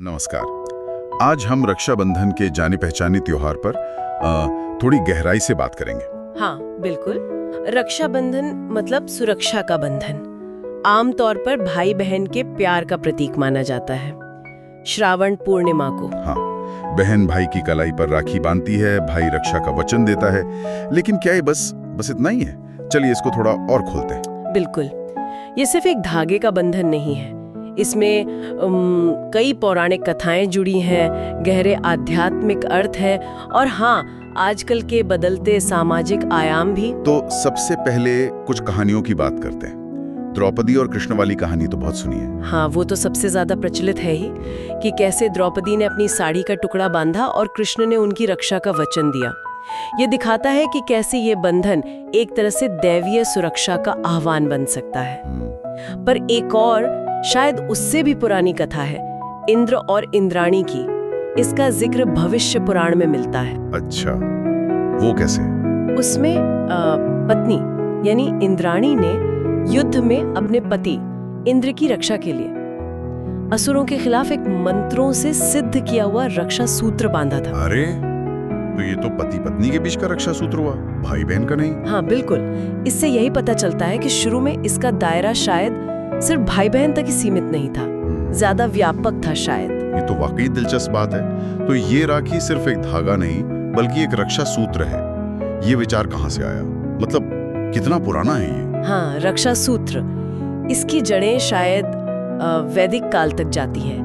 नमस्कार। आज हम रक्षाबंधन के जाने पहचाने त्योहार पर थोड़ी गहराई से बात करेंगे। हाँ, बिल्कुल। रक्षाबंधन मतलब सुरक्षा का बंधन। आमतौर पर भाई बहन के प्यार का प्रतीक माना जाता है। श्रावण पूर्णिमा को हाँ, बहन भाई की कलाई पर राखी बांधती है, भाई रक्षा का वचन देता है। लेकिन क्या ये बस इतना ही है? चलिए इसको थोड़ा और खोलते हैं। बिल्कुल, ये सिर्फ एक धागे का बंधन नहीं है। इसमें कई पौराणिक कथाएं जुड़ी हैं, गहरे आध्यात्मिक अर्थ है और हाँ, आजकल के बदलते सामाजिक आयाम भी। तो सबसे पहले कुछ कहानियों की बात करते हैं। द्रौपदी और कृष्ण वाली कहानी तो बहुत सुनी है। हाँ, वो तो सबसे ज्यादा प्रचलित है ही कि कैसे द्रौपदी ने अपनी साड़ी का टुकड़ा बांधा और कृष्ण ने उनकी रक्षा का वचन दिया। ये दिखाता है कि कैसे ये बंधन एक तरह से दैवीय सुरक्षा का आह्वान बन सकता है। पर एक और शायद उससे भी पुरानी कथा है, इंद्र और इंद्राणी की। इसका जिक्र भविष्य पुराण में मिलता है। अच्छा, वो कैसे? उसमें पत्नी यानी इंद्राणी ने युद्ध में अपने पति इंद्र की रक्षा के लिए असुरों के खिलाफ एक मंत्रों से सिद्ध किया हुआ रक्षा सूत्र बांधा था। अरे, तो ये तो पति पत्नी के बीच का रक्षा सूत्र हुआ, भाई बहन का नहीं। हाँ बिल्कुल, इससे यही पता चलता है कि शुरू में इसका दायरा शायद सिर्फ भाई बहन तक ही सीमित नहीं था, ज्यादा व्यापक था शायद। ये तो वाकई दिलचस्प बात है। तो ये राखी सिर्फ एक धागा नहीं बल्कि एक रक्षा सूत्र है। ये विचार कहाँ से आया? मतलब कितना पुराना है ये? हाँ, रक्षा सूत्र, इसकी जड़ें शायद वैदिक काल तक जाती है।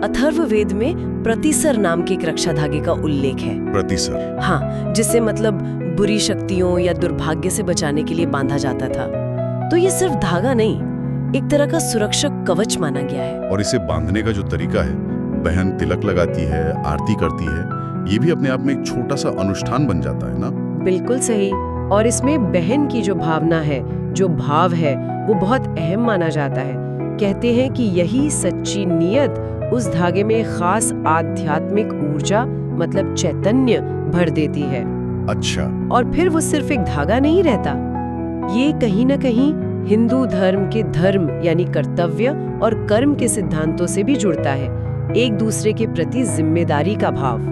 अथर्ववेद में प्रतिसर नाम के एक रक्षा धागे का उल्लेख है। प्रतिसर? हाँ, जिसे मतलब बुरी शक्तियों या दुर्भाग्य से बचाने के लिए बांधा जाता था। तो ये सिर्फ धागा नहीं, एक तरह का सुरक्षक कवच माना गया है। और इसे बांधने का जो तरीका है, बहन तिलक लगाती है, आरती करती है, ये भी अपने आप में एक छोटा सा अनुष्ठान बन जाता है ना? बिल्कुल सही। और इसमें बहन की जो भावना है, जो भाव है, वो बहुत अहम माना जाता है। कहते हैं कि यही सच्ची नियत उस धागे में खास आध्यात्मिक ऊर्जा मतलब चैतन्य भर देती है। अच्छा। और फिर वो सिर्फ एक धागा नहीं रहता, ये कहीं ना कहीं हिंदू धर्म के धर्म यानी कर्तव्य और कर्म के सिद्धांतों से भी जुड़ता है, एक दूसरे के प्रति जिम्मेदारी का भाव।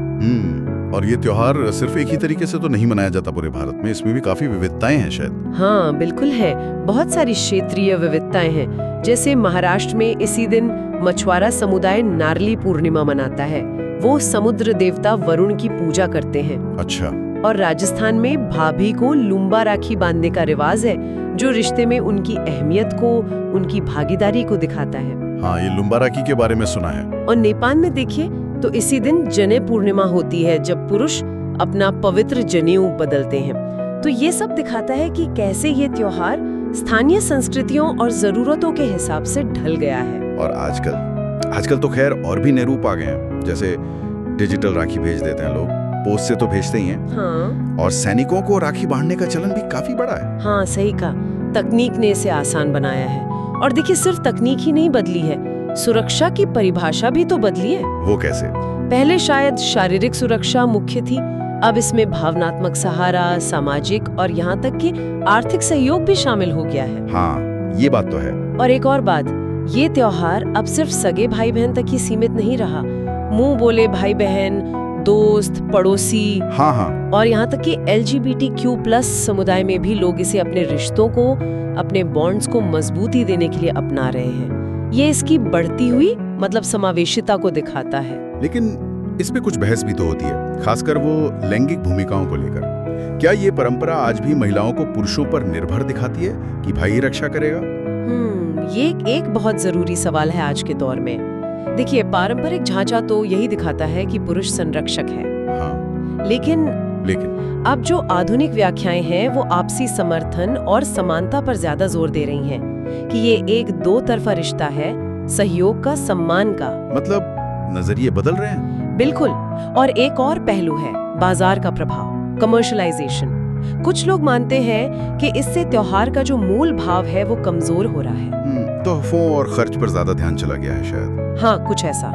और ये त्योहार सिर्फ एक ही तरीके से तो नहीं मनाया जाता पूरे भारत में, इसमें भी काफी विविधताएं हैं शायद। हाँ बिल्कुल है, बहुत सारी क्षेत्रीय विविधताएं हैं। जैसे महाराष्ट्र में इसी दिन मछुआरा समुदाय नारली पूर्णिमा मनाता है, वो समुद्र देवता वरुण की पूजा करते हैं। अच्छा। और राजस्थान में भाभी को लुम्बा राखी बांधने का रिवाज है, जो रिश्ते में उनकी अहमियत को, उनकी भागीदारी को दिखाता है। हाँ, ये लुम्बा राखी के बारे में सुना है। और नेपाल में देखिए तो इसी दिन जने पूर्णिमा होती है, जब पुरुष अपना पवित्र जनेऊ बदलते हैं। तो ये सब दिखाता है कि कैसे ये त्योहार स्थानीय संस्कृतियों और जरूरतों के हिसाब से ढल गया है। और आजकल तो खैर और भी नए रूप आ गए हैं, जैसे डिजिटल राखी भेज देते हैं लोग, पोस्ट से तो भेजते ही हैं। हाँ। और सैनिकों को राखी बांधने का चलन भी काफी बड़ा है। हाँ सही कहा, तकनीक ने इसे आसान बनाया है। और देखिए, सिर्फ तकनीक ही नहीं बदली है, सुरक्षा की परिभाषा भी तो बदली है। वो कैसे? पहले शायद शारीरिक सुरक्षा मुख्य थी, अब इसमें भावनात्मक सहारा, सामाजिक और यहाँ तक कि आर्थिक सहयोग भी शामिल हो गया है। हाँ, ये बात तो है। और एक और बात, ये त्योहार अब सिर्फ सगे भाई बहन तक ही सीमित नहीं रहा। मुंह बोले भाई बहन, दोस्त, पड़ोसी, हाँ, और यहाँ तक कि LGBTQ+ समुदाय में भी लोग इसे अपने रिश्तों को, अपने बॉन्ड्स को मजबूती देने के लिए अपना रहे हैं। ये इसकी बढ़ती हुई मतलब समावेशिता को दिखाता है। लेकिन इस पे कुछ बहस भी तो होती है, खासकर वो लैंगिक भूमिकाओं को लेकर। क्या ये परंपरा आज भी महिलाओं को पुरुषों पर निर्भर दिखाती है कि भाई रक्षा करेगा? ये एक बहुत जरूरी सवाल है आज के दौर में। देखिए, पारंपरिक ढांचा तो यही दिखाता है कि पुरुष संरक्षक है। हाँ। लेकिन अब जो आधुनिक व्याख्याएं हैं वो आपसी समर्थन और समानता पर ज्यादा जोर दे रही हैं कि ये एक दो तरफा रिश्ता है, सहयोग का, सम्मान का। मतलब नजरिए बदल रहे हैं। बिल्कुल। और एक और पहलू है बाजार का प्रभाव, कमर्शलाइजेशन। कुछ लोग मानते हैं कि इससे त्योहार का जो मूल भाव है वो कमजोर हो रहा है। तोहफों और खर्च पर ज्यादा ध्यान चला गया है शायद। हाँ, कुछ ऐसा।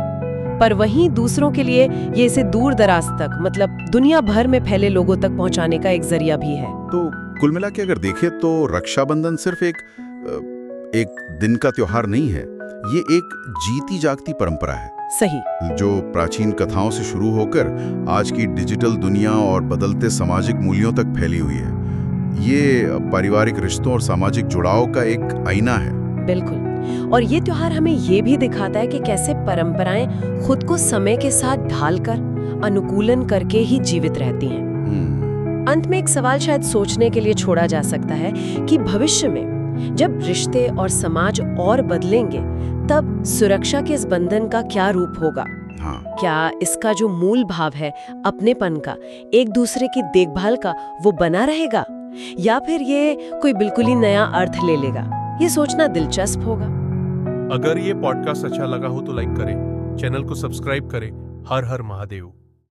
पर वहीं दूसरों के लिए ये इसे दूर दराज तक मतलब दुनिया भर में फैले लोगों तक पहुंचाने का एक जरिया भी है। तो कुल मिला के अगर देखें तो रक्षाबंधन सिर्फ एक दिन का त्योहार नहीं है, ये एक जीती जागती परंपरा है। सही। जो प्राचीन कथाओं से शुरू होकर आज की डिजिटल दुनिया और बदलते सामाजिक मूल्यों तक फैली हुई है। ये पारिवारिक रिश्तों और सामाजिक जुड़ाव का एक आईना है। बिल्कुल। और ये त्योहार हमें ये भी दिखाता है कि कैसे परंपराएं खुद को समय के साथ ढालकर, अनुकूलन करके ही जीवित रहती हैं। अंत में एक सवाल शायद सोचने के लिए छोड़ा जा सकता है कि भविष्य में जब रिश्ते और समाज और बदलेंगे, तब सुरक्षा के इस बंधन का क्या रूप होगा? हाँ। क्या इसका जो मूल भाव है अपनेपन का, एक दूसरे की देखभाल का, वो बना रहेगा, या फिर ये कोई बिल्कुल ही नया अर्थ ले लेगा? ये सोचना दिलचस्प होगा। अगर ये पॉडकास्ट अच्छा लगा हो तो लाइक करें, चैनल को सब्सक्राइब करें। हर हर महादेव।